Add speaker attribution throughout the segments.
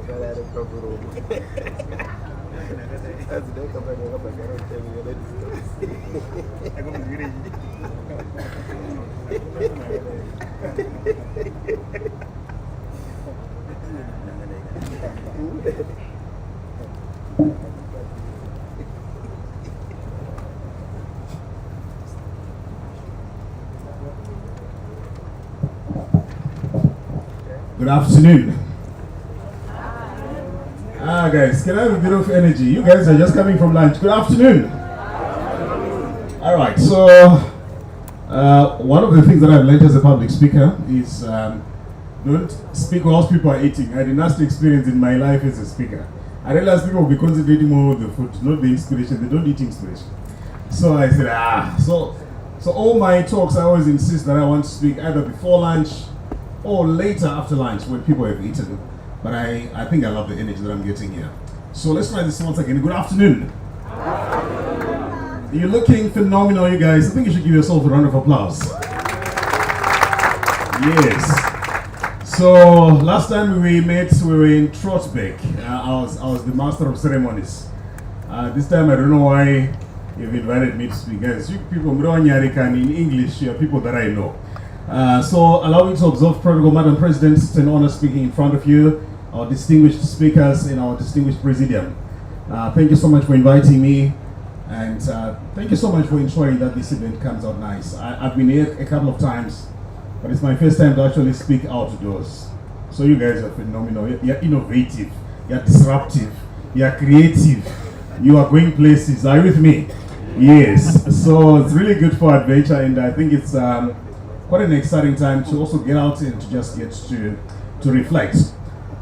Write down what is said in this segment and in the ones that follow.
Speaker 1: Good afternoon. Guys, can I have a bit of energy? You guys are just coming from lunch. Good afternoon. Alright, so one of the things that I've learned as a public speaker is don't speak whilst people are eating. I had a nasty experience in my life as a speaker. I realized people will be concentrating more on the food, not the inspiration. They don't eat inspiration. So I said, So all my talks, I always insist that I want to speak either before lunch or later after lunch when people have eaten. But I think I love the energy that I'm getting here. So let's try this once again. Good afternoon. You're looking phenomenal, you guys. I think you should give yourself a round of applause. Yes. So last time we met, we were in Trotbeck. I was the master of ceremonies. This time I don't know why you've invited me to speak. Guys, you people in English, you are people that I know. So allow me to observe protocol, Madam President. It's an honor speaking in front of you, our distinguished speakers and our distinguished presidium. Thank you so much for inviting me, and thank you so much for ensuring that this event comes out nice. I've been here a couple of times, but it's my first time to actually speak outdoors. So you guys are phenomenal. You're innovative, you're disruptive, you're creative, you are going places. Are you with me? Yes. So it's really good for adventure, and I think it's quite an exciting time to also get out and to just get to reflect.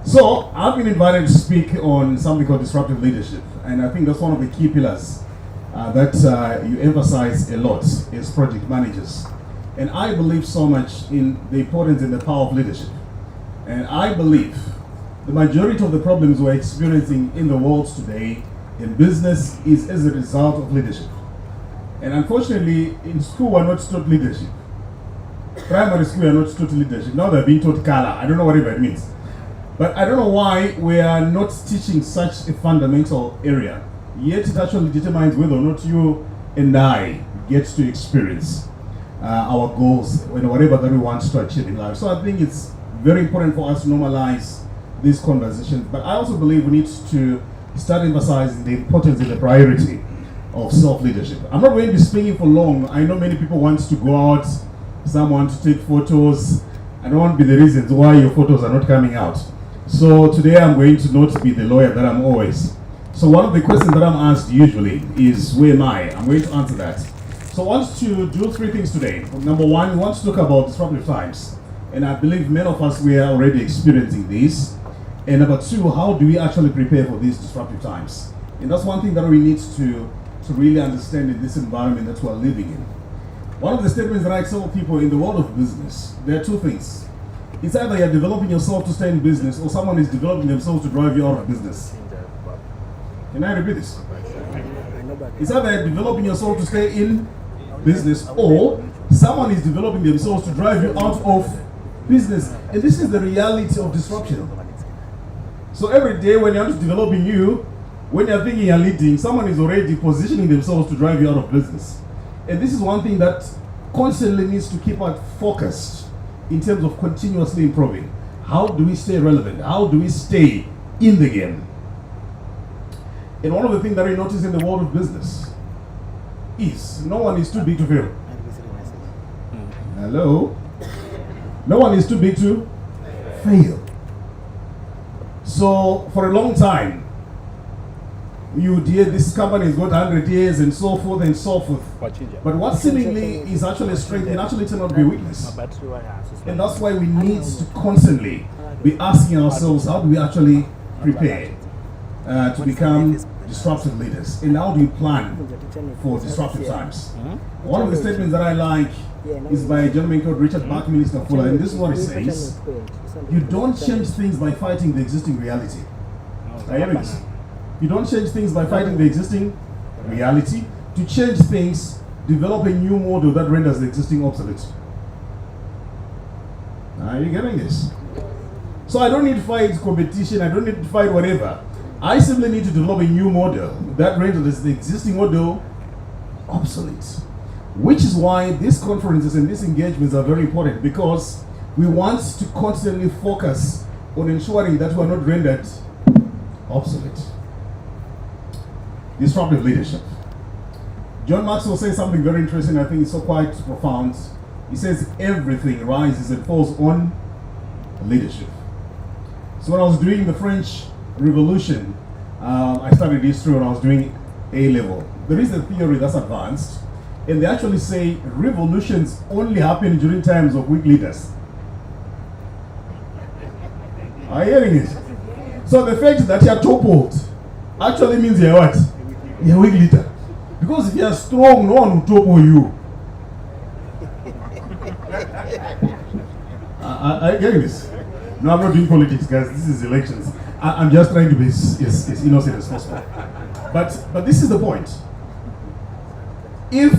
Speaker 1: So I've been invited to speak on something called disruptive leadership, and I think that's one of the key pillars that you emphasize a lot as project managers. And I believe so much in the importance and the power of leadership. And I believe the majority of the problems we're experiencing in the world today in business is as a result of leadership. And unfortunately, in school we're not taught leadership. Primary school, we are not taught leadership. Now they're being taught color. I don't know whatever it means. But I don't know why we are not teaching such a fundamental area. Yet it actually determines whether or not you and I get to experience our goals and whatever that we want to achieve in life. So I think it's very important for us to normalize these conversations. But I also believe we need to start emphasizing the importance and the priority of self-leadership. I'm not going to be speaking for long. I know many people want to go out. Some want to take photos. I don't want to be the reasons why your photos are not coming out. So today I'm going to not be the lawyer that I'm always. So one of the questions that I'm asked usually is, where am I? I'm going to answer that. So I want to do three things today. Number one, we want to talk about disruptive times. And I believe many of us, we are already experiencing this. And number two, how do we actually prepare for these disruptive times? And that's one thing that we need to really understand in this environment that we're living in. One of the statements that I tell people in the world of business, there are two things. It's either you're developing yourself to stay in business or someone is developing themselves to drive you out of business. Can I repeat this? It's either you're developing yourself to stay in business or someone is developing themselves to drive you out of business. And this is the reality of disruption. So every day when you're developing you, when you're thinking you're leading, someone is already positioning themselves to drive you out of business. And this is one thing that constantly needs to keep us focused in terms of continuously improving. How do we stay relevant? How do we stay in the game? And one of the things that I notice in the world of business is no one is too big to fail. Hello? No one is too big to fail. So for a long time, you hear this company has got 100 years and so forth and so forth. But what seemingly is actually a strength can actually turn out to be weakness. And that's why we need to constantly be asking ourselves, how do we actually prepare to become disruptive leaders? And how do we plan for disruptive times? One of the statements that I like is by a gentleman called Richard Buckminster Fuller, and this is what he says: you don't change things by fighting the existing reality. Are you hearing this? You don't change things by fighting the existing reality. To change things, develop a new model that renders the existing obsolete. Are you getting this? So I don't need to fight competition, I don't need to fight whatever. I simply need to develop a new model that renders the existing model obsolete. Which is why these conferences and these engagements are very important, because we want to constantly focus on ensuring that we are not rendered obsolete. Disruptive leadership. John Maxwell says something very interesting, I think it's so quite profound. He says everything rises and falls on leadership. So when I was doing the French Revolution, I studied history when I was doing A level. There is a theory that's advanced, and they actually say revolutions only happen during times of weak leaders. Are you hearing it? So the fact that you're toppled actually means you're what? You're a weak leader. Because if you're strong, no one will topple you. I get this. No, I'm not doing politics, guys. This is elections. I'm just trying to be as innocent as possible. But this is the point. If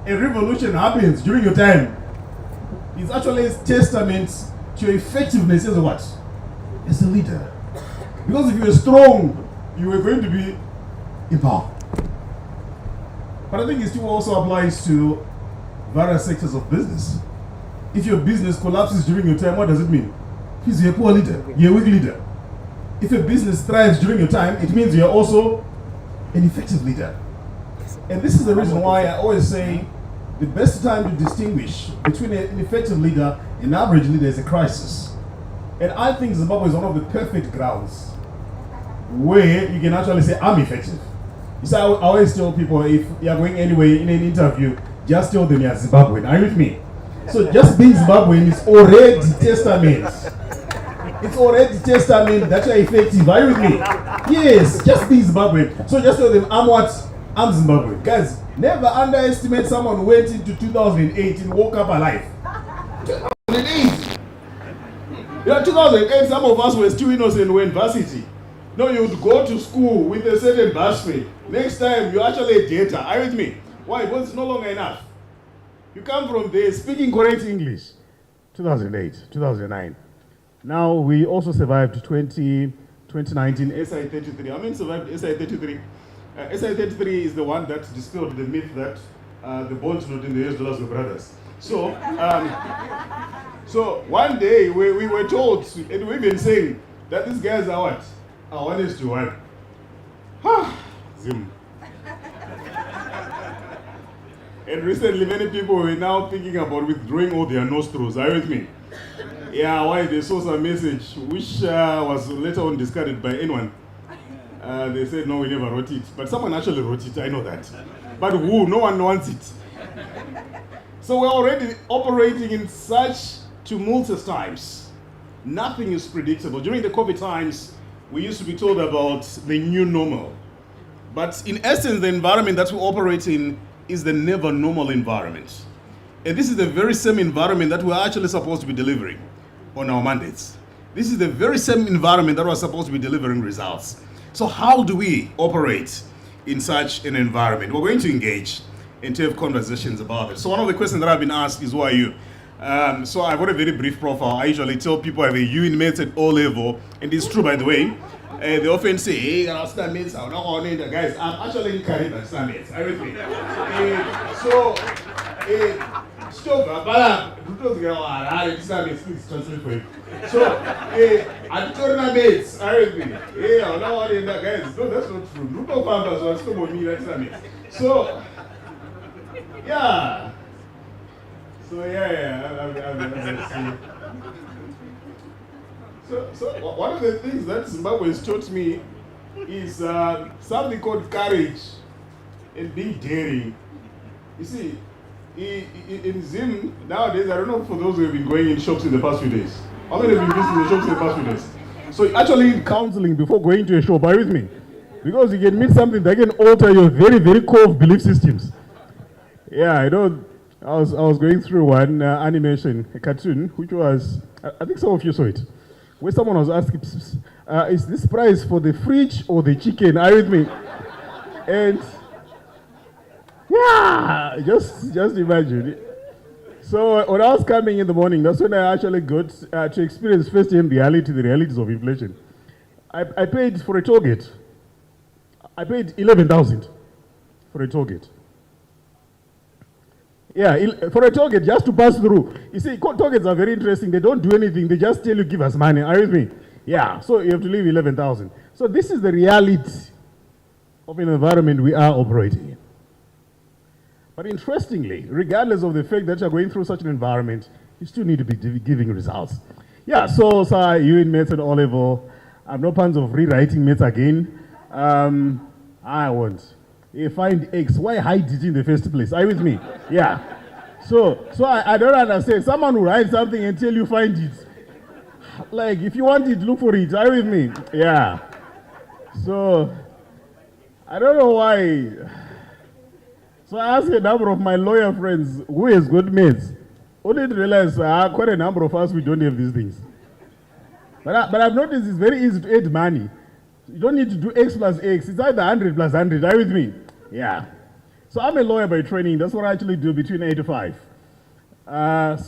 Speaker 1: a revolution happens during your time, it's actually a testament to your effectiveness as a what? As a leader. Because if you were strong, you were going to be in power. But I think it still also applies to various sectors of business. If your business collapses during your time, what does it mean? It means you're a poor leader, you're a weak leader. If a business thrives during your time, it means you're also an effective leader. And this is the reason why I always say the best time to distinguish between an effective leader and an average leader is a crisis. And I think Zimbabwe is one of the perfect grounds where you can actually say, I'm effective. You see, I always tell people, if you're going anywhere in an interview, just tell them you're Zimbabwean. Are you with me? So just being Zimbabwean is already testament. It's already testament that you're effective. Are you with me? Yes, just be Zimbabwean. So just tell them, I'm what? I'm Zimbabwean. Guys, never underestimate someone who went into 2008 and woke up alive. 2008. Yeah, 2008, some of us were still innocent, we were in varsity. No, you would go to school with a certain bus fare. Next time, you're actually a data. Are you with me? Why? Because it's no longer enough. You come from there speaking correct English. 2008, 2009. Now, we also survived 2019 SI33. I mean, survived SI33. SI33 is the one that dispelled the myth that the bonds not in the US dollars were brothers. So, so one day we were told, and we've been saying, that these guys are what? Are 1:1. Zim. And recently, many people were now thinking about withdrawing all their nostrils. Are you with me? Yeah, why? They saw some message which was later on discarded by anyone. They said, no, we never wrote it. But someone actually wrote it, I know that. But who? No one wants it. So we're already operating in such tumultuous times. Nothing is predictable. During the COVID times, we used to be told about the new normal. But in essence, the environment that we operate in is the never normal environment. And this is the very same environment that we're actually supposed to be delivering on our mandates. This is the very same environment that we're supposed to be delivering results. So how do we operate in such an environment? We're going to engage and to have conversations about it. So one of the questions that I've been asked is, who are you? So I've got a very brief profile. I usually tell people I have a U in maths at O level, and it's true, by the way. They often say, hey, I'm not maths, I'm not on it. Guys, I'm actually in Caribbean maths. Everything. Stop, please translate for him. So, I'm turning mates, everything. Hey, I'm not on it, guys. No, that's not true. Look how farmers are still on me, that's not me. So, yeah. So So one of the things that Zimbabwe has taught me is something called courage and being daring. You see, in Zim nowadays, I don't know for those who have been going in shops in the past few days. How many have been visiting the shops in the past few days? So actually in counseling before going to a shop, are you with me? Because you can meet something that can alter your very, very core belief systems. Yeah, I know. I was going through one animation, a cartoon, which was, I think some of you saw it, where someone was asking, is this price for the fridge or the chicken? Are you with me? And yeah, just imagine. So when I was coming in the morning, that's when I actually got to experience first-hand reality, the realities of inflation. I paid for a toll gate. I paid 11,000 for a toll gate. Yeah, for a toll gate, just to pass through. You see, toll gates are very interesting. They don't do anything. They just tell you, give us money. Are you with me? Yeah, so you have to leave 11,000. So this is the reality of an environment we are operating in. But interestingly, regardless of the fact that you're going through such an environment, you still need to be giving results. Yeah, so you in maths at O level, I have no plans of rewriting maths again. I won't. You find X, why hide it in the first place? Are you with me? Yeah. So I don't understand. Someone will write something until you find it. Like, if you want it, look for it. Are you with me? Yeah. So, I don't know why. So I asked a number of my lawyer friends who has got mates. Only to realize quite a number of us, we don't have these things. But I've noticed it's very easy to add money. You don't need to do X plus X. It's either 100 plus 100. Are you with me? Yeah. So I'm a lawyer by training. That's what I actually do between 8 to 5.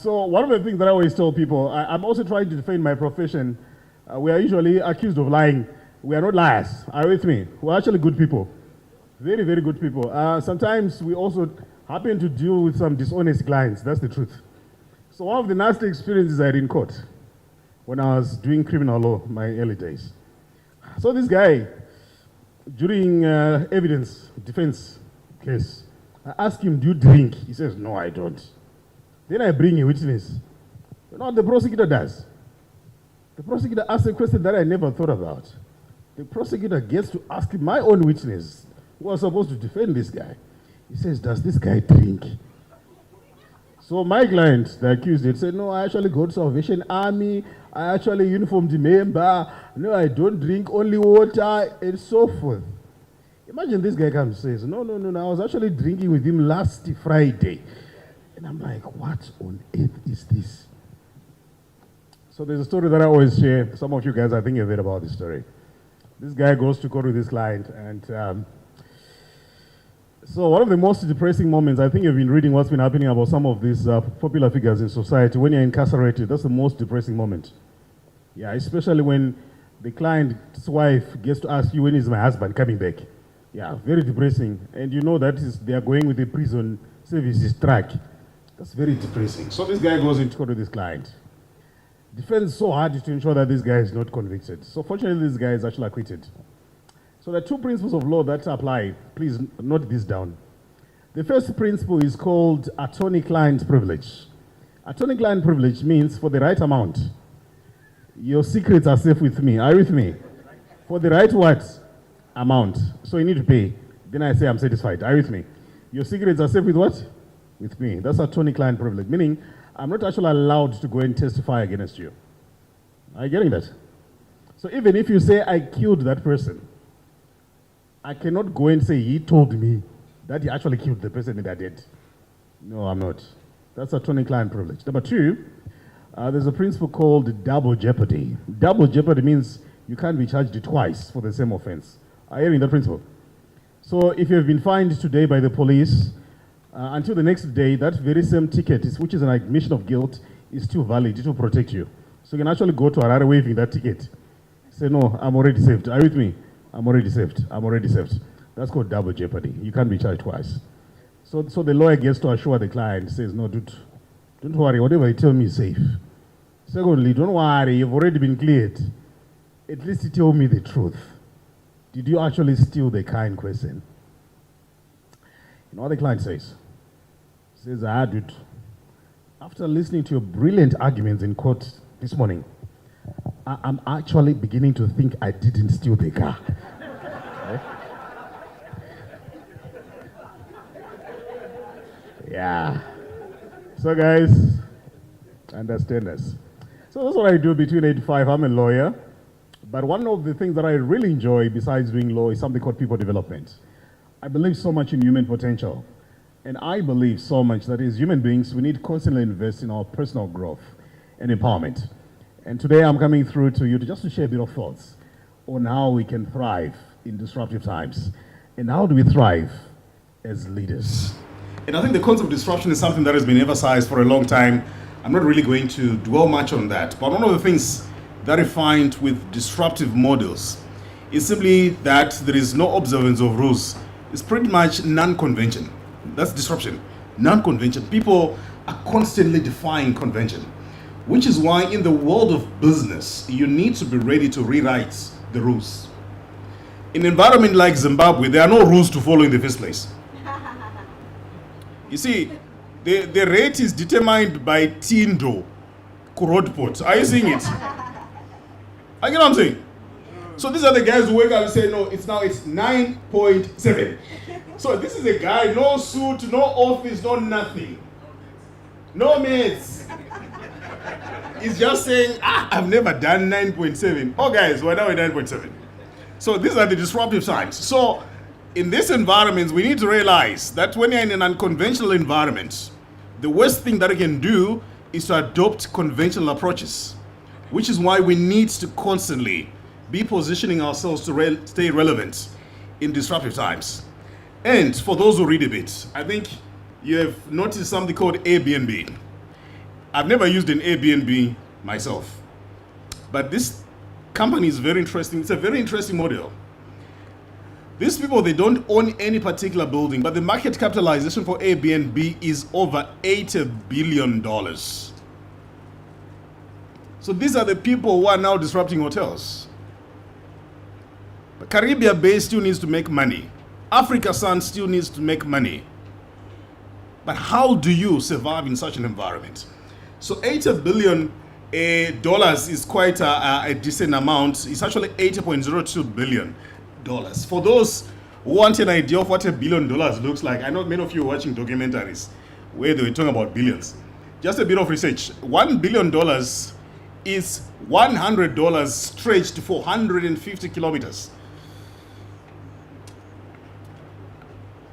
Speaker 1: So one of the things that I always tell people, I'm also trying to defend my profession. We are usually accused of lying. We are not liars. Are you with me? We're actually good people. Very, very good people. Sometimes we also happen to deal with some dishonest clients. That's the truth. So one of the nasty experiences I had in court when I was doing criminal law, my early days. So this guy, during evidence defense case, I asked him, do you drink? He says, no, I don't. Then I bring a witness. You know what the prosecutor does? The prosecutor asks a question that I never thought about. The prosecutor gets to ask my own witness, who was supposed to defend this guy. He says, does this guy drink? So my client, the accused, said, no, I actually go to Salvation Army. I actually uniformed member. No, I don't drink, only water, and so forth. Imagine this guy comes and says, no, I was actually drinking with him last Friday. And I'm like, what on earth is this? So there's a story that I always share. Some of you guys, I think you've heard about this story. This guy goes to court with this client, and so one of the most depressing moments, I think you've been reading what's been happening about some of these popular figures in society. When you're incarcerated, that's the most depressing moment. Yeah, especially when the client's wife gets to ask you, when is my husband coming back? Yeah, very depressing. And you know that they are going with the prison services track. That's very depressing. So this guy goes into court with this client. Defense so hard to ensure that this guy is not convicted. So fortunately, this guy is actually acquitted. So there are two principles of law that apply. Please note this down. The first principle is called attorney-client privilege. Attorney-client privilege means for the right amount, your secrets are safe with me. Are you with me? For the right what? Amount. So you need to pay. Then I say I'm satisfied. Are you with me? Your secrets are safe with what? With me. That's attorney-client privilege. Meaning, I'm not actually allowed to go and testify against you. Are you getting that? So even if you say I killed that person, I cannot go and say he told me that he actually killed the person that did. No, I'm not. That's attorney-client privilege. Number two, there's a principle called double jeopardy. Double jeopardy means you can't be charged twice for the same offense. Are you hearing that principle? So if you have been fined today by the police, until the next day, that very same ticket, which is an admission of guilt, is still valid. It will protect you. So you can actually go to Harare waving that ticket. Say, no, I'm already saved. Are you with me? I'm already saved. I'm already saved. That's called double jeopardy. You can't be charged twice. So the lawyer gets to assure the client, says, no, dude, don't worry. Whatever you tell me is safe. Secondly, don't worry. You've already been cleared. At least you tell me the truth. Did you actually steal the car in question? You know what the client says? He says, dude, after listening to your brilliant arguments in court this morning, I'm actually beginning to think I didn't steal the car. Yeah. So guys, understand this. So that's what I do between 8 to 5. I'm a lawyer. But one of the things that I really enjoy besides doing law is something called people development. I believe so much in human potential. And I believe so much that as human beings, we need to constantly invest in our personal growth and empowerment. And today I'm coming through to you just to share a bit of thoughts on how we can thrive in disruptive times. And how do we thrive as leaders? And I think the concept of disruption is something that has been emphasized for a long time. I'm not really going to dwell much on that. But one of the things that I find with disruptive models is simply that there is no observance of rules. It's pretty much non-convention. That's disruption. Non-convention. People are constantly defying convention, which is why in the world of business, you need to be ready to rewrite the rules. In an environment like Zimbabwe, there are no rules to follow in the first place. You see, the rate is determined by Tindo Kurodpot. Are you seeing it? I get what I'm saying? So these are the guys who wake up and say, no, it's 9.7. So this is a guy, no suit, no office, no nothing. No mates. He's just saying, I've never done 9.7. Oh guys, we're now at 9.7. So these are the disruptive signs. So in this environment, we need to realize that when you're in an unconventional environment, the worst thing that you can do is to adopt conventional approaches, which is why we need to constantly be positioning ourselves to stay relevant in disruptive times. And for those who read a bit, I think you have noticed something called Airbnb. I've never used an Airbnb myself, but this company is very interesting. It's a very interesting model. These people, they don't own any particular building, but the market capitalization for Airbnb is over $80 billion. So these are the people who are now disrupting hotels. The Caribbean base still needs to make money. Africa Sun still needs to make money. But how do you survive in such an environment? So $80 billion is quite a decent amount. It's actually $80.02 billion. For those who want an idea of what $1 billion looks like, I know many of you are watching documentaries where they were talking about billions. Just a bit of research. $1 billion is $100 stretched to 450 kilometers.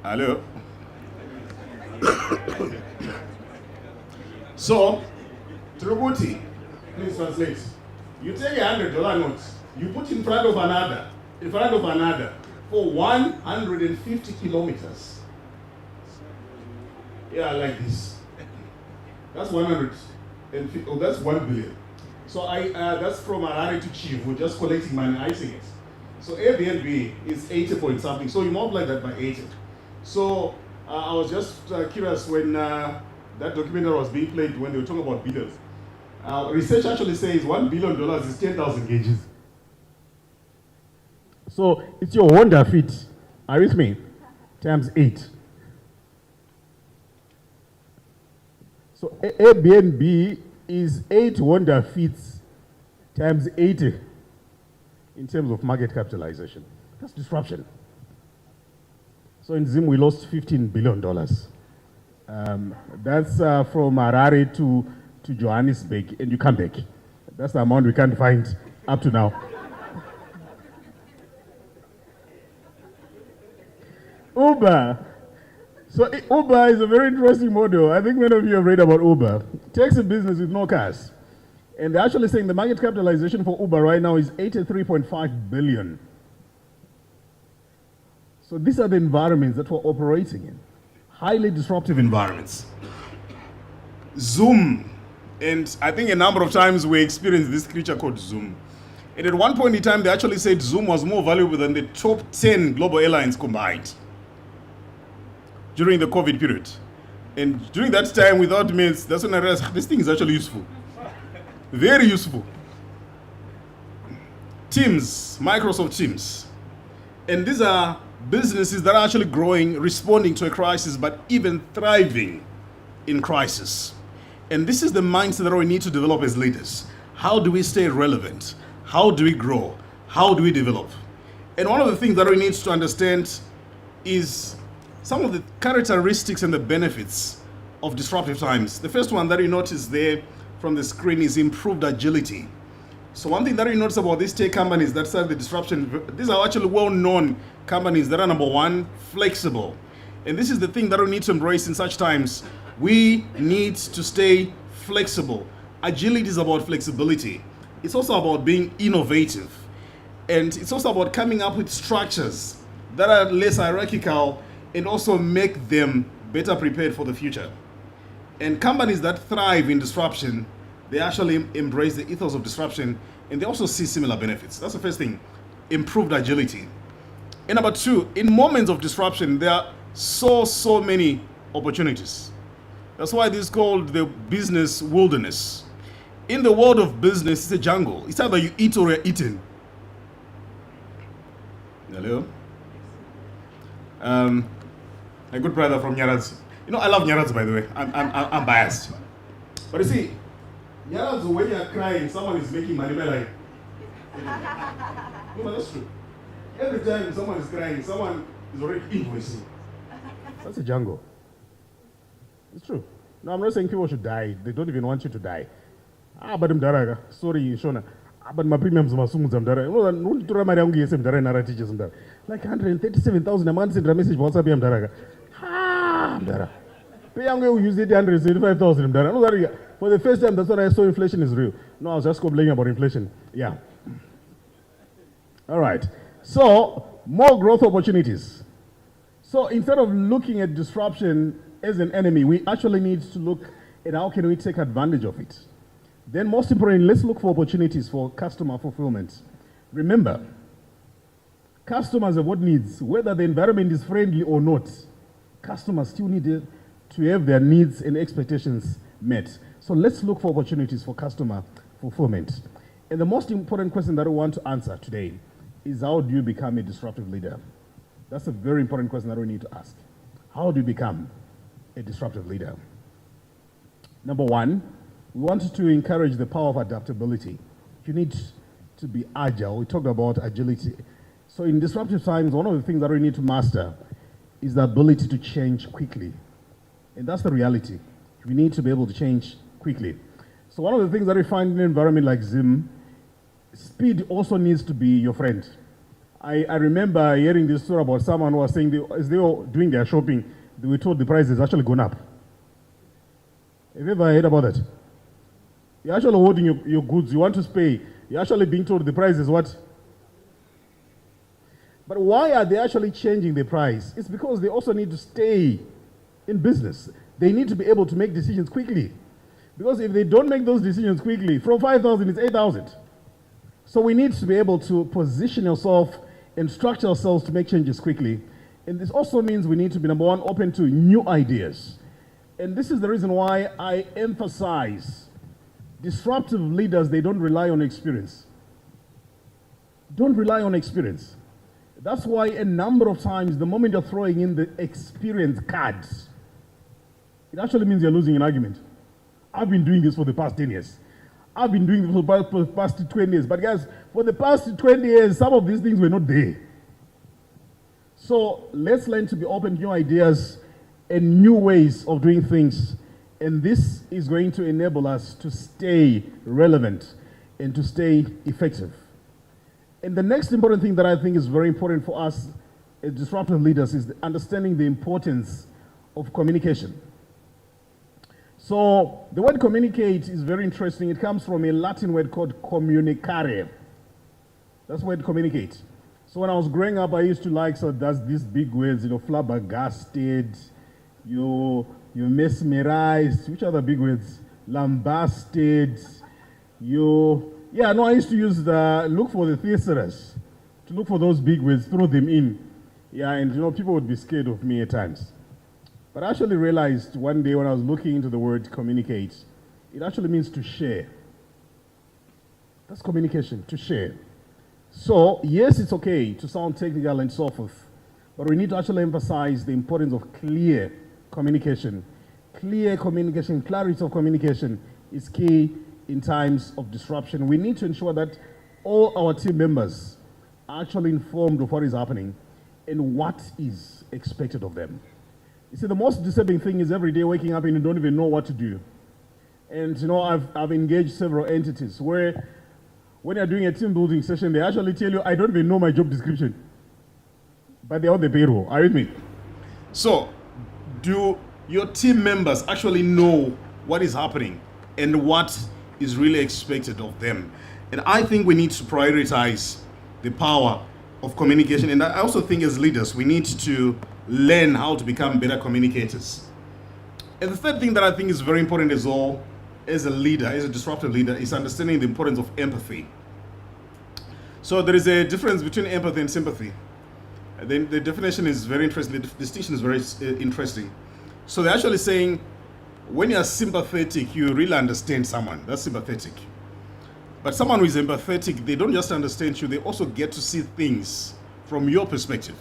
Speaker 1: Hello? So, Trubuti, please translate. You take $100 note, you put in front of another for 150 kilometers. Yeah, like this. That's 150, that's 1 billion. So that's from Harare to Chief. We're just collecting money, icing it. So Airbnb is 80 point something. So you multiply that by 80. So I was just curious when that documentary was being played when they were talking about billions. Research actually says $1 billion is 10,000 kgs. So it's your Honda Fit, are you with me? Times 8. So Airbnb is 8 Honda Fits times 80 in terms of market capitalization. That's disruption. So in Zim, we lost $15 billion. That's from Harare to Johannesburg, and you come back. That's the amount we can't find up to now. Uber. So Uber is a very interesting model. I think many of you have read about Uber. Taxi business with no cars. And they're actually saying the market capitalization for Uber right now is $83.5 billion. So these are the environments that we're operating in. Highly disruptive environments. Zoom. And I think a number of times we experienced this creature called Zoom. And at one point in time, they actually said Zoom was more valuable than the top 10 global airlines combined during the COVID period. And during that time, without mates, that's when I realized this thing is actually useful. Very useful. Teams, Microsoft Teams. And these are businesses that are actually growing, responding to a crisis, but even thriving in crisis. And this is the mindset that we need to develop as leaders. How do we stay relevant? How do we grow? How do we develop? And one of the things that we need to understand is some of the characteristics and the benefits of disruptive times. The first one that you notice there from the screen is improved agility. So one thing that you notice about these tech companies that serve the disruption, these are actually well-known companies that are, number one, flexible. And this is the thing that we need to embrace in such times. We need to stay flexible. Agility is about flexibility. It's also about being innovative. And it's also about coming up with structures that are less hierarchical and also make them better prepared for the future. And companies that thrive in disruption, they actually embrace the ethos of disruption, and they also see similar benefits. That's the first thing, improved agility. And number two, in moments of disruption, there are so many opportunities. That's why this is called the business wilderness. In the world of business, it's a jungle. It's either you eat or you're eaten. Hello? A good brother from Nyaradzi. You know, I love Nyaradzi, by the way. I'm biased. But you see, Nyaradzi, when you're crying, someone is making money. Like, no, that's true. Every time someone is crying, someone is already invoicing. That's a jungle. It's true. No, I'm not saying people should die. They don't even want you to die. But I'm sorry, Shona. But my premiums are so much. Like 137,000 a month in the message WhatsApp. I'm use it 175,000. For the first time, that's what I saw. Inflation is real. No, I was just complaining about inflation. Yeah. All right. So, more growth opportunities. So, instead of looking at disruption as an enemy, we actually need to look at how can we take advantage of it. Then, most importantly, let's look for opportunities for customer fulfillment. Remember, customers have what needs, whether the environment is friendly or not. Customers still need to have their needs and expectations met. So let's look for opportunities for customer fulfillment. And the most important question that I want to answer today is, how do you become a disruptive leader? That's a very important question that we need to ask. How do you become a disruptive leader? Number one, we want to encourage the power of adaptability. You need to be agile. We talked about agility. So in disruptive times, one of the things that we need to master is the ability to change quickly. And that's the reality. We need to be able to change quickly. So one of the things that we find in an environment like Zim, speed also needs to be your friend. I remember hearing this story about someone who was saying as they were doing their shopping, they were told the price has actually gone up. Have you ever heard about that? You're actually holding your goods, you want to pay, you're actually being told the price is what? But why are they actually changing the price? It's because they also need to stay in business. They need to be able to make decisions quickly. Because if they don't make those decisions quickly, from 5,000 it's 8,000. So we need to be able to position ourselves and structure ourselves to make changes quickly. And this also means we need to be, number one, open to new ideas. And this is the reason why I emphasize disruptive leaders, they don't rely on experience. Don't rely on experience. That's why a number of times, the moment you're throwing in the experience cards, it actually means you're losing an argument. I've been doing this for the past 10 years. I've been doing this for the past 20 years. But guys, for the past 20 years, some of these things were not there. So let's learn to be open to new ideas and new ways of doing things. And this is going to enable us to stay relevant and to stay effective. And the next important thing that I think is very important for us as disruptive leaders is understanding the importance of communication. So the word communicate is very interesting. It comes from a Latin word called communicare. That's the word communicate. So when I was growing up, I used to like, so that's these big words, flabbergasted, you mesmerized, which other big words? Lambasted, I used to use look for the thesaurus, to look for those big words, throw them in. Yeah, and people would be scared of me at times. But I actually realized one day when I was looking into the word communicate, it actually means to share. That's communication, to share. So, yes, it's okay to sound technical and so forth, but we need to actually emphasize the importance of clear communication. Clear communication, clarity of communication is key in times of disruption. We need to ensure that all our team members are actually informed of what is happening and what is expected of them. You see, the most disturbing thing is every day waking up and you don't even know what to do. And I've engaged several entities where when you're doing a team building session, they actually tell you, I don't even know my job description. But they're on the payroll. Are you with me? So, do your team members actually know what is happening and what is really expected of them? And I think we need to prioritize the power of communication. And I also think as leaders, we need to learn how to become better communicators. And the third thing that I think is very important as well, as a leader, as a disruptive leader, is understanding the importance of empathy. So there is a difference between empathy and sympathy. Then the definition is very interesting. The distinction is very interesting. So they're actually saying when you're sympathetic, you really understand someone. That's sympathetic. But someone who is empathetic, they don't just understand you, they also get to see things from your perspective.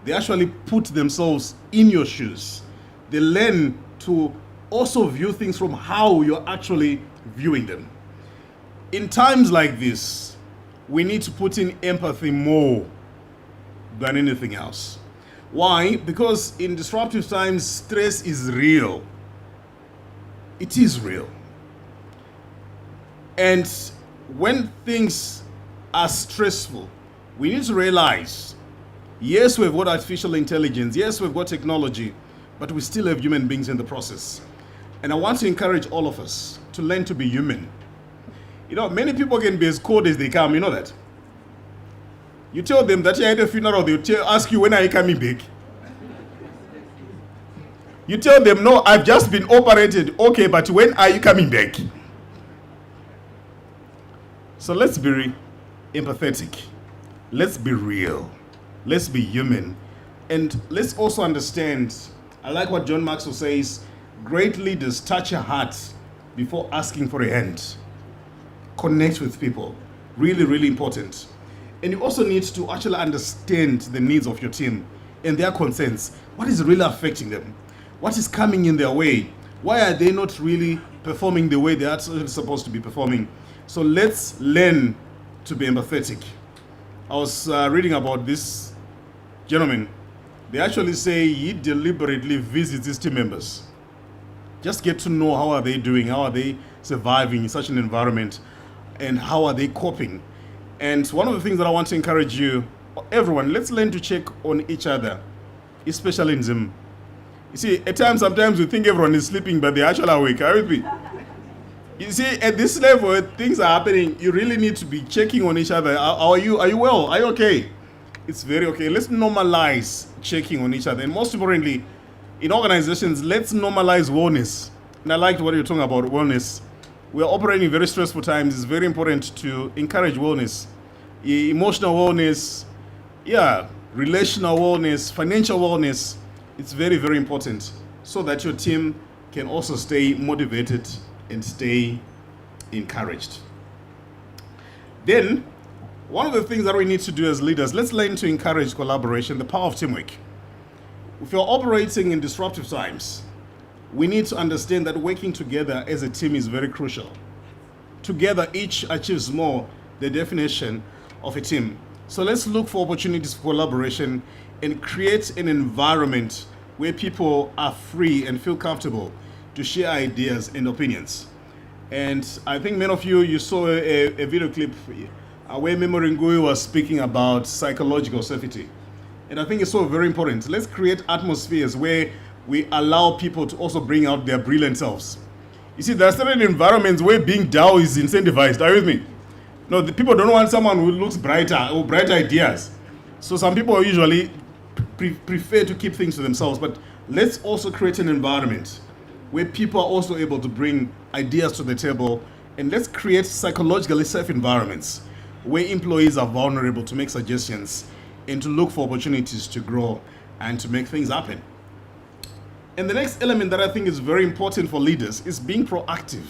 Speaker 1: They actually put themselves in your shoes. They learn to also view things from how you're actually viewing them. In times like this, we need to put in empathy more than anything else. Why? Because in disruptive times, stress is real. It is real. And when things are stressful, we need to realize, yes, we've got artificial intelligence, yes, we've got technology, but we still have human beings in the process. And I want to encourage all of us to learn to be human. You know, many people can be as cold as they come, you know that? You tell them that you're at a funeral, they'll ask you, when are you coming back? You tell them, no, I've just been operated. Okay, but when are you coming back? So let's be empathetic. Let's be real. Let's be human. And let's also understand, I like what John Maxwell says, great leaders touch a heart before asking for a hand. Connect with people. Really, really important. And you also need to actually understand the needs of your team and their concerns. What is really affecting them? What is coming in their way? Why are they not really performing the way they are supposed to be performing? So let's learn to be empathetic. I was reading about this gentleman. They actually say he deliberately visits his team members. Just get to know how are they doing, how are they surviving in such an environment, and how are they coping. And one of the things that I want to encourage you, everyone, let's learn to check on each other, especially in Zim. You see, at times, sometimes we think everyone is sleeping, but they're actually awake. Are you with me? You see, at this level, things are happening. You really need to be checking on each other. Are you well? Are you okay? It's very okay. Let's normalize checking on each other. And most importantly, in organizations, let's normalize wellness. And I liked what you're talking about, wellness. We're operating in very stressful times. It's very important to encourage wellness. Emotional wellness, relational wellness, financial wellness. It's very, very important so that your team can also stay motivated and stay encouraged. Then, one of the things that we need to do as leaders, let's learn to encourage collaboration, the power of teamwork. If you're operating in disruptive times, we need to understand that working together as a team is very crucial. Together, each achieves more, the definition of a team. So let's look for opportunities for collaboration and create an environment where people are free and feel comfortable to share ideas and opinions. And I think many of you saw a video clip where Memory Ngui was speaking about psychological safety. And I think it's so very important. Let's create atmospheres where we allow people to also bring out their brilliant selves. You see, there are certain environments where being dull is incentivized. Are you with me? No, the people don't want someone who looks brighter or brighter ideas. So some people usually prefer to keep things to themselves. But let's also create an environment where people are also able to bring ideas to the table. And let's create psychologically safe environments where employees are vulnerable to make suggestions and to look for opportunities to grow and to make things happen. And the next element that I think is very important for leaders is being proactive.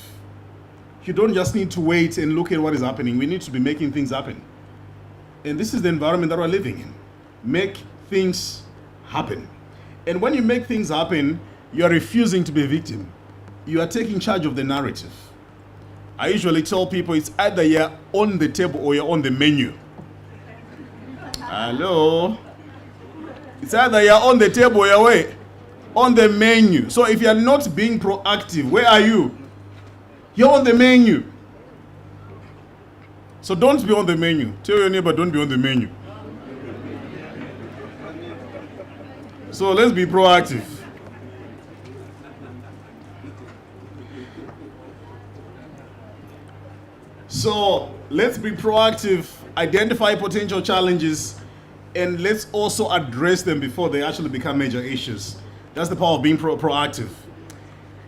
Speaker 1: You don't just need to wait and look at what is happening. We need to be making things happen. And this is the environment that we're living in. Make things happen. And when you make things happen, you are refusing to be a victim. You are taking charge of the narrative. I usually tell people it's either you're on the table or you're on the menu. Hello? It's either you're on the table or you're where? On the menu. So if you're not being proactive, where are you? You're on the menu. So don't be on the menu. Tell your neighbor, don't be on the menu. So let's be proactive. So let's be proactive, identify potential challenges, and let's also address them before they actually become major issues. That's the power of being proactive.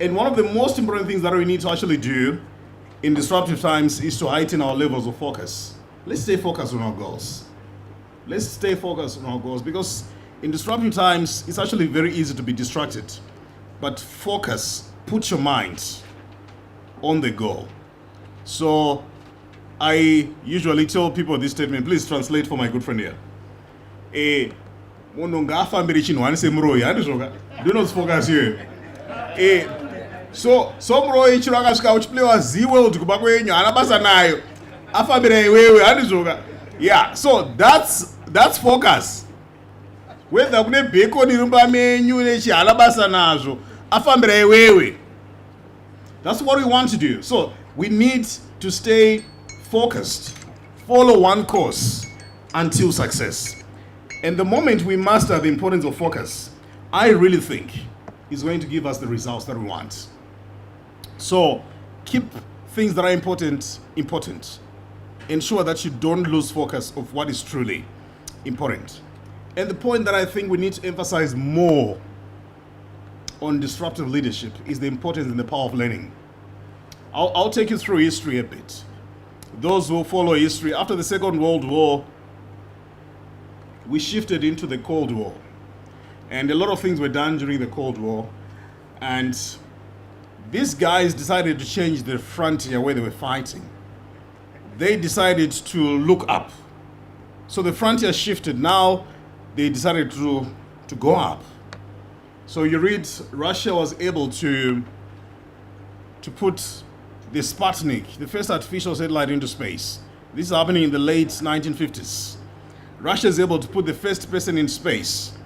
Speaker 1: And one of the most important things that we need to actually do in disruptive times is to heighten our levels of focus. Let's stay focused on our goals. Let's stay focused on our goals, because in disruptive times, it's actually very easy to be distracted. But focus, put your mind on the goal. So I usually tell people this statement. Please translate for my good friend here. Do not focus here. So mroyi chiro akasvika uchiplay Z World kuba kwenyu hana basa nayo afambira iwewe handizoka. Yeah, so that's focus. Whether kune bacon irumba menyu nechi hana basa nazvo afambira iwewe. That's what we want to do. So we need to stay focused, follow one course until success. And the moment we master the importance of focus, I really think is going to give us the results that we want. So keep things that are important. Ensure that you don't lose focus of what is truly important. And the point that I think we need to emphasize more on disruptive leadership is the importance and the power of learning. I'll take you through history a bit. Those who follow history, after the Second World War, we shifted into the Cold War. And a lot of things were done during the Cold War. And these guys decided to change the frontier where they were fighting. They decided to look up. So the frontier shifted. Now they decided to go up. So you read, Russia was able to put the Sputnik, the first artificial satellite, into space. This is happening in the late 1950s. Russia is able to put the first person in space.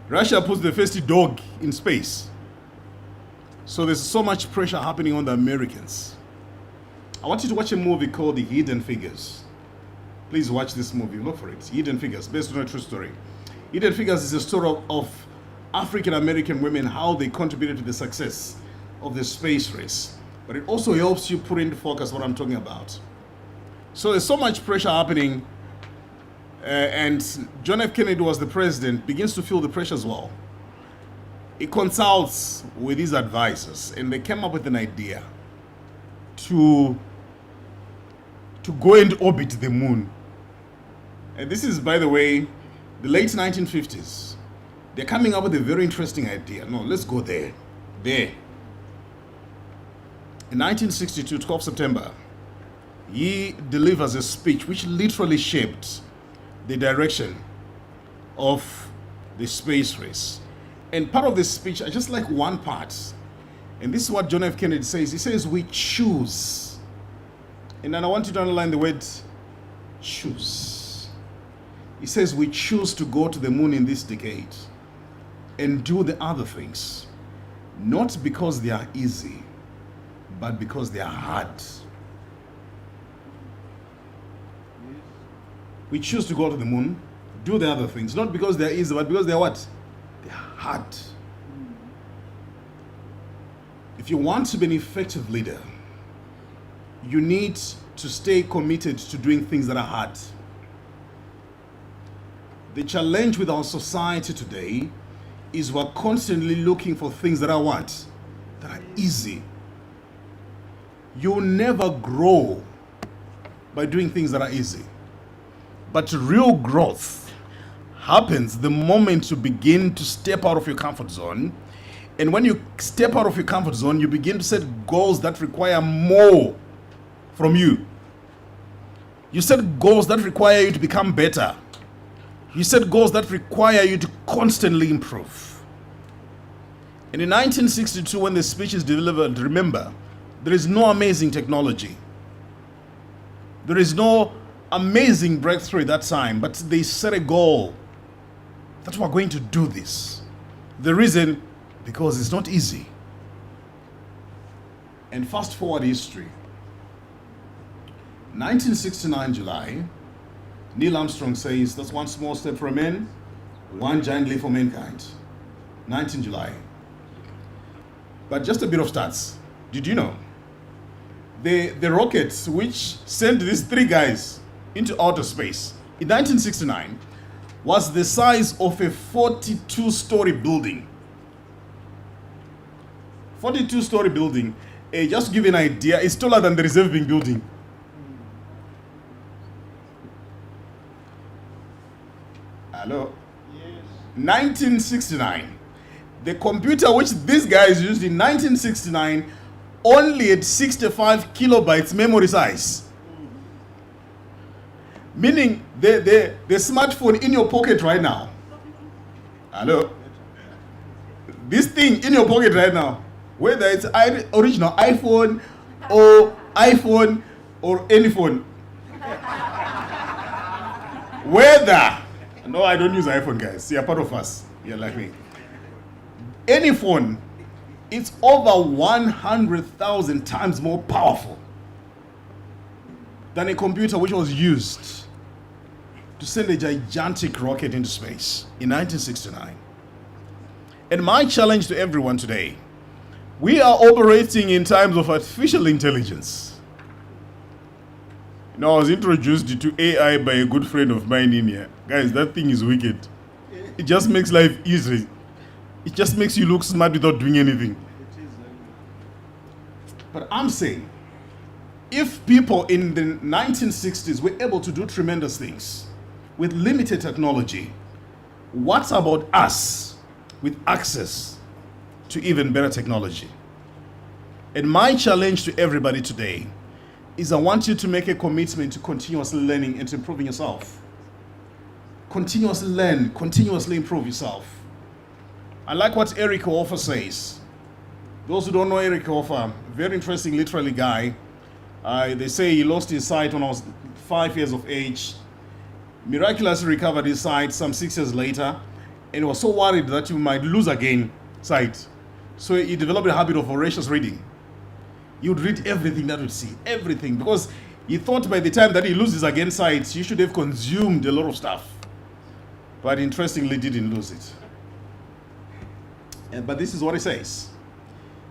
Speaker 1: Russia puts the first dog in space. So there's so much pressure happening on the Americans. I want you to watch a movie called The Hidden Figures. Please watch this movie. Look for it. Hidden Figures, based on a true story. Hidden Figures is a story of African American women, how they contributed to the success of the space race. But it also helps you put into focus what I'm talking about. So there's so much pressure happening, and John F. Kennedy was the president, begins to feel the pressure as well. He consults with his advisors, and they came up with an idea to go and orbit the moon. And this is, by the way, the late 1950s. They're coming up with a very interesting idea. No, let's go there. In 1962, 12 September, he delivers a speech which literally shaped the direction of the space race. And part of this speech, I just like one part. And this is what John F. Kennedy says. He says, we choose. And then I want you to underline the word choose. He says, we choose to go to the moon in this decade and do the other things, not because they are easy, but because they are hard. We choose to go to the moon, do the other things, not because they're easy, but because they're what? They're hard. If you want to be an effective leader, you need to stay committed to doing things that are hard. The challenge with our society today is we're constantly looking for things that are what? That are easy. You'll never grow by doing things that are easy. But real growth happens the moment you begin to step out of your comfort zone. And when you step out of your comfort zone, you begin to set goals that require more from you. You set goals that require you to become better. You set goals that require you to constantly improve. And in 1962, when the speech is delivered, remember, there is no amazing technology. There is no amazing breakthrough at that time, but they set a goal that we're going to do this. The reason, because it's not easy. And fast forward history. 1969 July, Neil Armstrong says, that's one small step for a man, one giant leap for mankind. 19 July. But just a bit of stats. Did you know? The rockets which sent these three guys into outer space in 1969
Speaker 2: was the size of a 42-story building. 42-story building. Just to give you an idea, it's taller than the Reserve Bank building. Hello? Yes. 1969. The computer which these guys used in 1969 only had 65 kilobytes memory size. Meaning the smartphone in your pocket right now. Hello? This thing in your pocket right now, whether it's original iPhone or any phone. No, I don't use iPhone, guys. You're part of us. You're like me. Any phone, it's over 100,000 times more powerful than a computer which was used to send a gigantic rocket into space in 1969. And my challenge to everyone today, we are operating in times of artificial intelligence. You know, I was introduced to AI by a good friend of mine in here. Guys, that thing is wicked. It just makes life easy. It just makes you look smart without doing anything. But I'm saying, if people in the 1960s were able to do tremendous things with limited technology, what about us with access to even better technology? And my challenge to everybody today is I want you to make a commitment to continuously learning and to improving yourself. Continuously learn, continuously improve yourself. I like what Eric Hoffer says. Those who don't know Eric Hoffer, very interesting literary guy. They say he lost his sight when I was 5 years of age. Miraculously recovered his sight some 6 years later, and he was so worried that he might lose again sight. So he developed a habit of voracious reading. He would read everything that would see, everything, because he thought by the time that he loses again sight, he should have consumed a lot of stuff. But interestingly, didn't lose it. But this is what he says.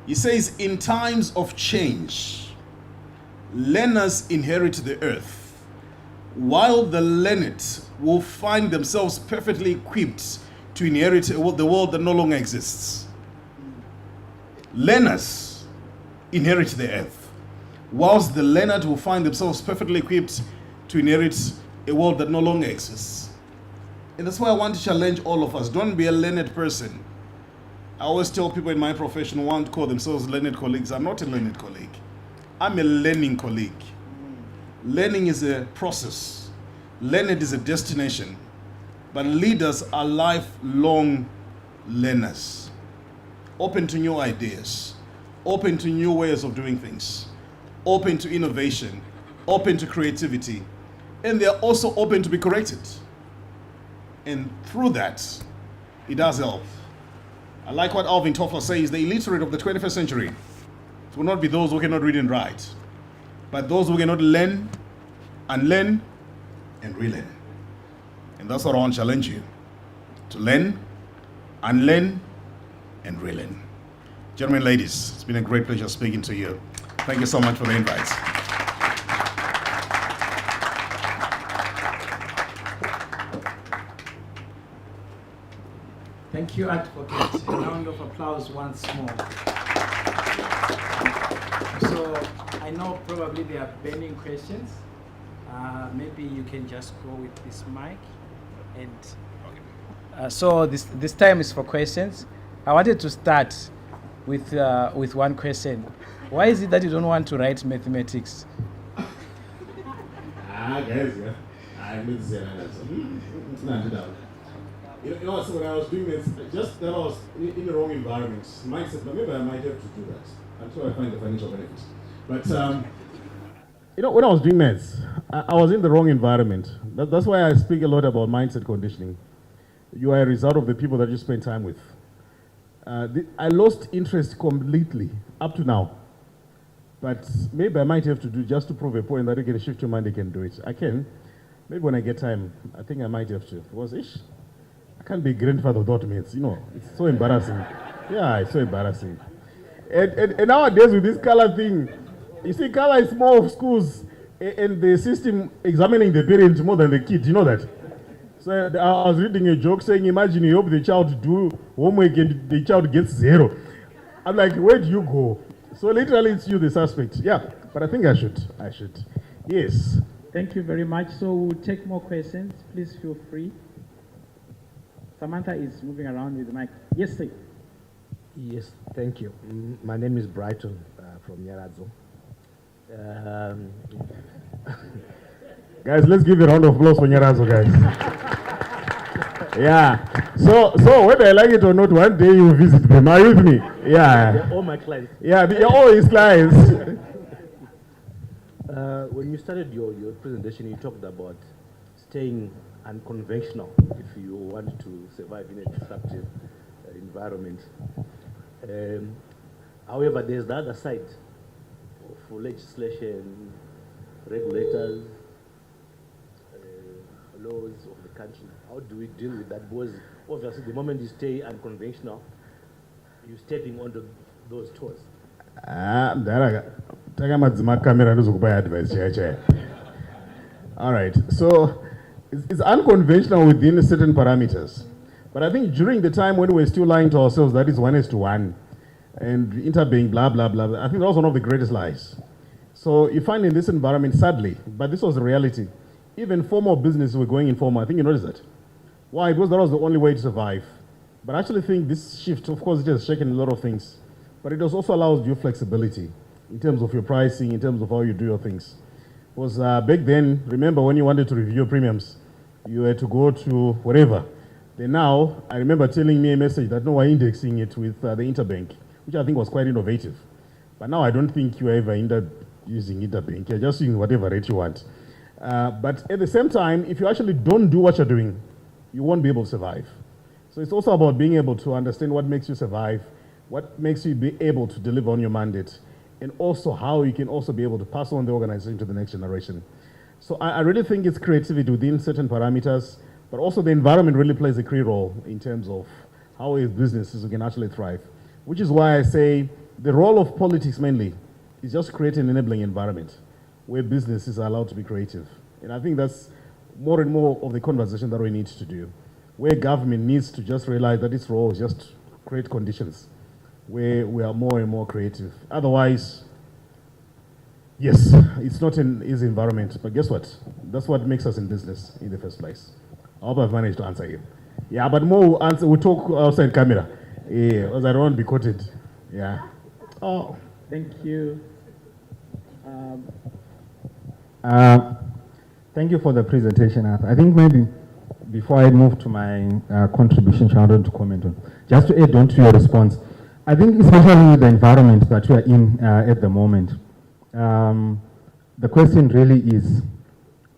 Speaker 2: He says, in times of change, learners inherit the earth, while the learned will find themselves perfectly equipped to inherit the world that no longer exists. Learners inherit the earth, whilst the learned will find themselves perfectly equipped to inherit a world that no longer exists. And that's why I want to challenge all of us. Don't be a learned person. I always tell people in my profession who want to call themselves learned colleagues, I'm not a learned colleague. I'm a learning colleague. Learning is a process. Learned is a destination. But leaders are lifelong learners. Open to new ideas. Open to new ways of doing things. Open to innovation. Open to creativity. And they're also open to be corrected. And through that, it does help. I like what Alvin Toffler says, the illiterate of the 21st century. It will not be those who cannot read and write, but those who cannot learn, unlearn, and relearn. And that's what I want to challenge you. To learn, unlearn, and relearn. Gentlemen, ladies, it's been a great pleasure speaking to you. Thank you so much for the invite.
Speaker 3: Thank you, Advocate. A round of applause once more. So I know probably there are burning questions. Maybe you can just go with this mic. And so this time is for questions. I wanted to start with one question. Why is it that you don't want to write mathematics?
Speaker 1: Guys, yeah. I need to say that. It's not it out. You know, so when I was doing this, just that I was in the wrong environment. Mindset, but maybe I might have to do that until I find the financial benefits. But you know, when I was doing maths, I was in the wrong environment. That's why I speak a lot about mindset conditioning. You are a result of the people that you spend time with. I lost interest completely up to now. But maybe I might have to do just to prove a point that you can shift your mind, you can do it. I can. Maybe when I get time, I think I might have to. I can't be a grandfather without maths, you know. It's so embarrassing. Yeah, it's so embarrassing. And nowadays with this color thing, you see, color is more of schools and the system examining the parents more than the kids, you know that? So I was reading a joke saying, imagine you hope the child do homework and the child gets 0. I'm like, where do you go? So literally it's you, the suspect. Yeah, but I think I should. Yes.
Speaker 3: Thank you very much. So we'll take more questions. Please feel free. Samantha is moving around with the mic. Yes, sir.
Speaker 4: Yes, thank you. My name is Brighton from Nyaradzo.
Speaker 1: Guys, let's give a round of applause for Nyarazo, guys. Yeah. So whether I like it or not, one day you visit them. Are you with me? Yeah.
Speaker 4: They're all my clients.
Speaker 1: Yeah, they're all his clients.
Speaker 4: When you started your presentation, you talked about staying unconventional if you want to survive in a disruptive environment. However, there's the other side of legislation, regulators, laws of the country. How do we deal with that? Because obviously the moment you stay unconventional, you're stepping onto those toes.
Speaker 1: All right, so it's unconventional within certain parameters. But I think during the time when we were still lying to ourselves, that is 1:1, and interbank, blah, blah, blah, I think that was one of the greatest lies. So you find in this environment, sadly, but this was the reality, even formal businesses were going informal. I think you noticed that. Why? Because that was the only way to survive. But I actually think this shift, of course, it has shaken a lot of things. But it also allows you flexibility in terms of your pricing, in terms of how you do your things. Because back then, remember when you wanted to review your premiums, you had to go to whatever. Then now, I remember telling me a message that no, we're indexing it with the interbank, which I think was quite innovative. But now I don't think you ever end up using interbank. You're just using whatever rate you want. But at the same time, if you actually don't do what you're doing, you won't be able to survive. So it's also about being able to understand what makes you survive, what makes you be able to deliver on your mandate, and also how you can also be able to pass on the organization to the next generation. So I really think it's creativity within certain parameters, but also the environment really plays a key role in terms of how a businesses can actually thrive, which is why I say the role of politics mainly is just create an enabling environment where businesses are allowed to be creative. And I think that's more and more of the conversation that we need to do, where government needs to just realize that its role is just create conditions where we are more and more creative. Otherwise, yes, it's not an easy environment, but guess what? That's what makes us in business in the first place. I hope I've managed to answer you. Yeah, but more answer, we'll talk outside camera. Yeah, because I don't want to be quoted. Yeah. Oh.
Speaker 3: Thank you.
Speaker 5: Thank you for the presentation. I think maybe before I move to my contribution, I wanted to comment on, just to add on to your response. I think especially the environment that we are in at the moment, the question really is,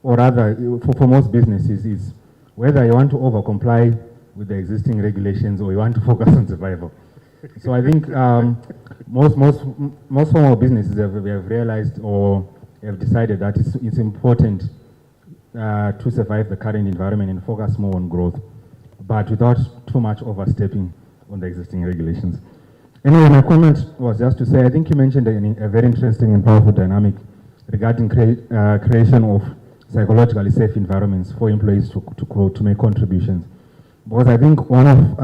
Speaker 5: or rather for most businesses, is whether you want to over-comply with the existing regulations or you want to focus on survival. So I think most formal businesses have realized or have decided that it's important to survive the current environment and focus more on growth, but without too much overstepping on the existing regulations. Anyway, my comment was just to say, I think you mentioned a very interesting and powerful dynamic regarding creation of psychologically safe environments for employees to make contributions. Because I think one of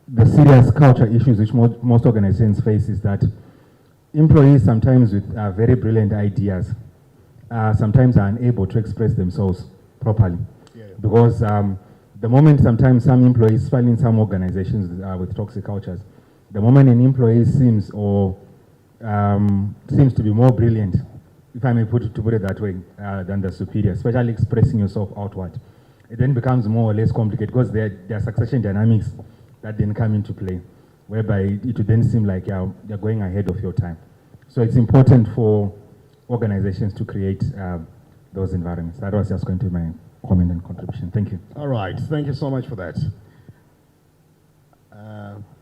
Speaker 5: the serious culture issues which most organizations face is that employees sometimes with very brilliant ideas sometimes are unable to express themselves properly. Yeah. Because the moment sometimes some employees, especially in some organizations with toxic cultures, the moment an employee seems to be more brilliant, if I may put it that way, than the superior, especially expressing yourself outward, it then becomes more or less complicated because there are succession dynamics that then come into play, whereby it would then seem like you're going ahead of your time. So it's important for organizations to create those environments. That was just going to be my comment and contribution. Thank you.
Speaker 1: All right, thank you so much for that.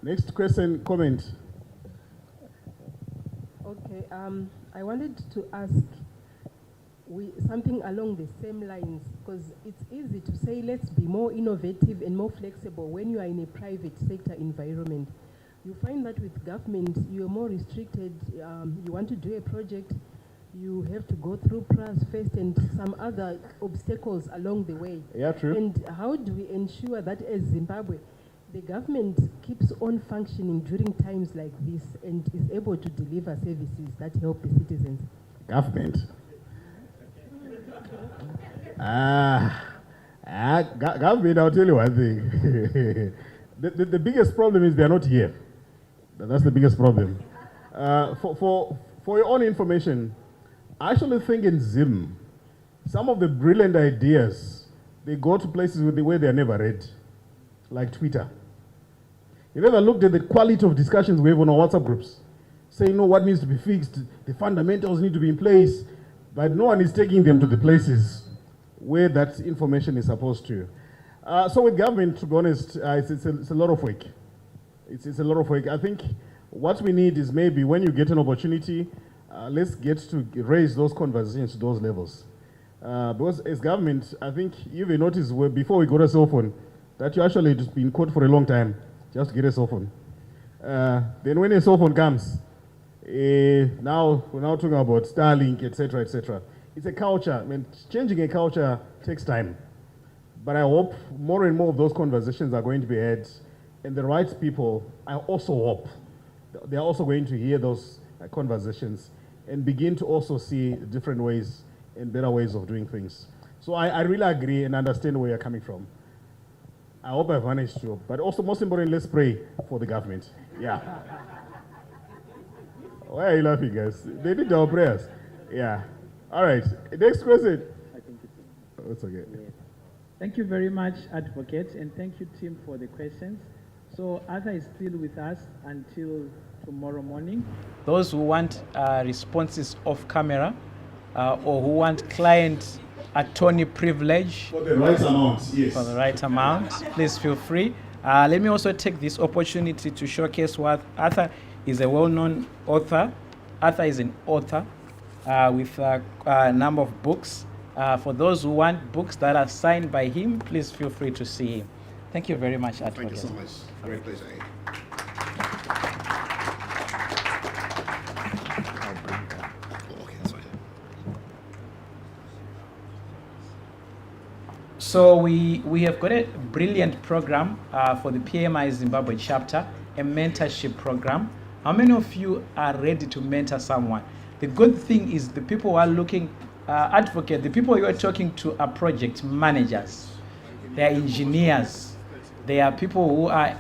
Speaker 1: Next question, comment.
Speaker 6: Okay, I wanted to ask something along the same lines, because it's easy to say let's be more innovative and more flexible when you are in a private sector environment. You find that with government, you're more restricted. You want to do a project, you have to go through PRAS first and some other obstacles along the way.
Speaker 2: Yeah, true.
Speaker 6: And how do we ensure that as Zimbabwe, the government keeps on functioning during times like this and is able to deliver services that help the citizens?
Speaker 2: Government. Government, I'll tell you one thing. the biggest problem is they're not here. That's the biggest problem. For your own information, I actually think in Zim, some of the brilliant ideas, they go to places where they're never read, like Twitter. You've ever looked at the quality of discussions we have on our WhatsApp groups, saying, no, what needs to be fixed, the fundamentals need to be in place, but no one is taking them to the places where that information is supposed to. So with government, to be honest, it's a lot of work. It's a lot of work. I think what we need is maybe when you get an opportunity, let's get to raise those conversations to those levels. Because as government, I think you may notice before we got a cell phone, that you actually just been caught for a long time just to get a cell phone. Then when a cell phone comes, now we're now talking about Starlink, etc., etc. It's a culture. I mean, changing a culture takes time. But I hope more and more of those conversations are going to be had, and the right people, I also hope, they're also going to hear those conversations and begin to also see different ways and better ways of doing things. So I really agree and understand where you're coming from. I hope I've managed to. But also, most importantly, let's pray for the government. Yeah. Why are you laughing, guys? They need our prayers. Yeah. All right. Next question.
Speaker 3: I think it's
Speaker 2: Oh, it's okay.
Speaker 3: Thank you very much, Advocate, and thank you, Tim, for the questions. So Arthur is still with us until tomorrow morning. Those who want responses off camera or who want client attorney privilege
Speaker 1: For the right amount, yes.
Speaker 3: for the right amount, please feel free. Let me also take this opportunity to showcase what Arthur is a well-known author. Arthur is an author with a number of books. For those who want books that are signed by him, please feel free to see him. Thank you very much, Advocate.
Speaker 2: Thank you so much. Great pleasure. Okay, that's fine.
Speaker 3: So we have got a brilliant program for the PMI Zimbabwe chapter, a mentorship program. How many of you are ready to mentor someone? The good thing is the people who are looking, Advocate, the people you are talking to are project managers. They are engineers. They are people who are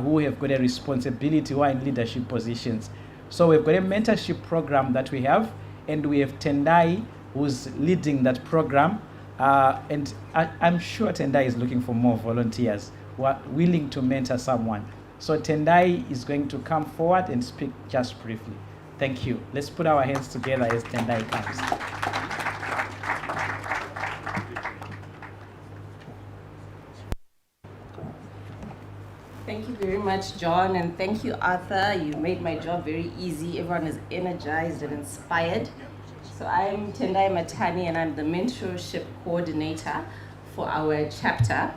Speaker 3: who have got a responsibility, who are in leadership positions. So we've got a mentorship program that we have, and we have Tendai who's leading that program. And I'm sure Tendai is looking for more volunteers who are willing to mentor someone. So Tendai is going to come forward and speak just briefly. Thank you. Let's put our hands together as Tendai comes.
Speaker 7: Thank you very much, John, and thank you, Arthur. You made my job very easy. Everyone is energized and inspired. So I'm Tendai Matani, and I'm the mentorship coordinator for our chapter.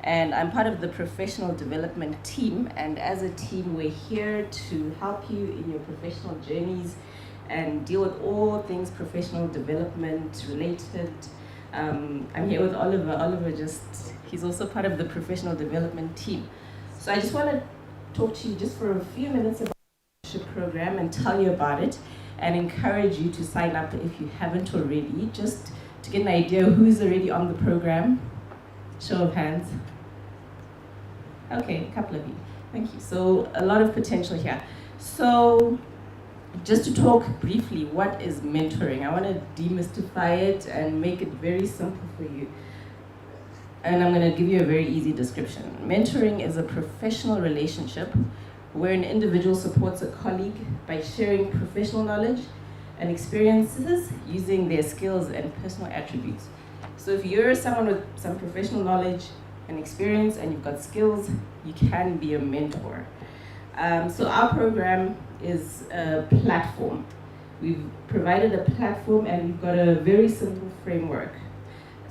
Speaker 7: And I'm part of the professional development team. And as a team, we're here to help you in your professional journeys and deal with all things professional development related. I'm here with Oliver. Oliver he's also part of the professional development team. So I just want to talk to you just for a few minutes about the mentorship program and tell you about it and encourage you to sign up if you haven't already, just to get an idea who's already on the program. Show of hands. Okay, a couple of you. Thank you. So a lot of potential here. So just to talk briefly, what is mentoring? I want to demystify it and make it very simple for you. And I'm going to give you a very easy description. Mentoring is a professional relationship where an individual supports a colleague by sharing professional knowledge and experiences using their skills and personal attributes. So if you're someone with some professional knowledge and experience and you've got skills, you can be a mentor. So our program is a platform. We've provided a platform and we've got a very simple framework.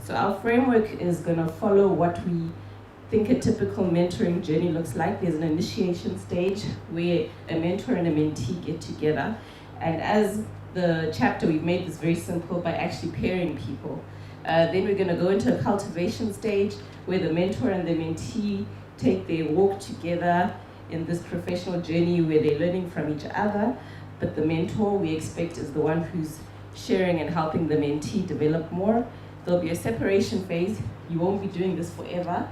Speaker 7: So our framework is going to follow what we think a typical mentoring journey looks like. There's an initiation stage where a mentor and a mentee get together. And as the chapter, we've made this very simple by actually pairing people. Then we're going to go into a cultivation stage where the mentor and the mentee take their walk together in this professional journey where they're learning from each other. But the mentor, we expect, is the one who's sharing and helping the mentee develop more. There'll be a separation phase. You won't be doing this forever.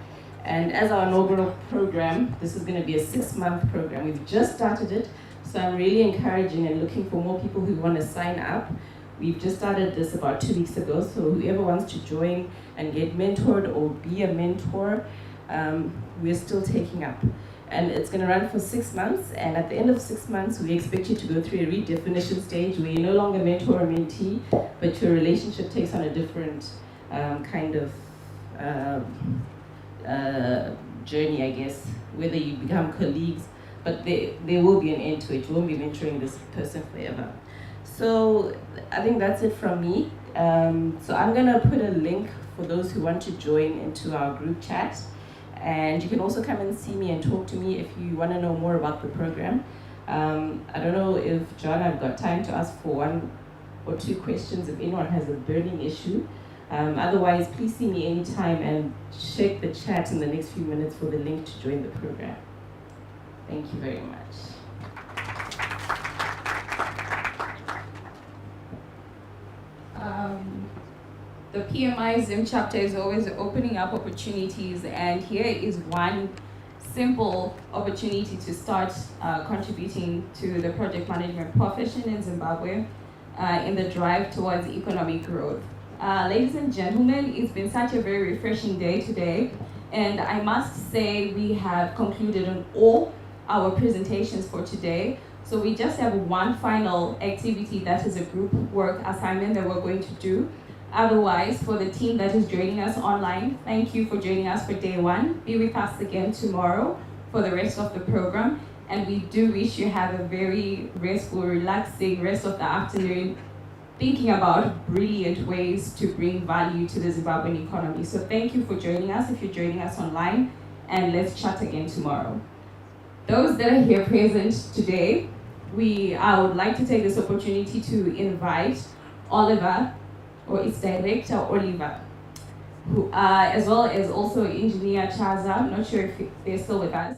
Speaker 7: And as our inaugural program, this is going to be a 6-month program. We've just started it, so I'm really encouraging and looking for more people who want to sign up. We've just started this about 2 weeks ago, so whoever wants to join and get mentored or be a mentor, we're still taking up. And it's going to run for 6 months, and at the end of 6 months, we expect you to go through a redefinition stage where you're no longer mentor or mentee, but your relationship takes on a different kind of journey, I guess, whether you become colleagues, but there will be an end to it. You won't be mentoring this person forever. So I think that's it from me. So I'm going to put a link for those who want to join into our group chat. And you can also come and see me and talk to me if you want to know more about the program. I don't know if, John, I've got time to ask for 1 or 2 questions if anyone has a burning issue. Otherwise, please see me anytime and check the chat in the next few minutes for the link to join the program. Thank you very much.
Speaker 8: The PMI Zim chapter is always opening up opportunities, and here is one simple opportunity to start contributing to the project management profession in Zimbabwe in the drive towards economic growth. Ladies and gentlemen, it's been such a very refreshing day today, and I must say we have concluded on all our presentations for today. So we just have one final activity that is a group work assignment that we're going to do. Otherwise, for the team that is joining us online, thank you for joining us for day 1. Be with us again tomorrow for the rest of the program. And we do wish you have a very restful, relaxing rest of the afternoon, thinking about brilliant ways to bring value to the Zimbabwean economy. So thank you for joining us if you're joining us online, and let's chat again tomorrow. Those that are here present today, I would like to take this opportunity to invite Oliver, or its director, Oliver, who, as well as also Engineer Chaza. I'm not sure if they're still with us.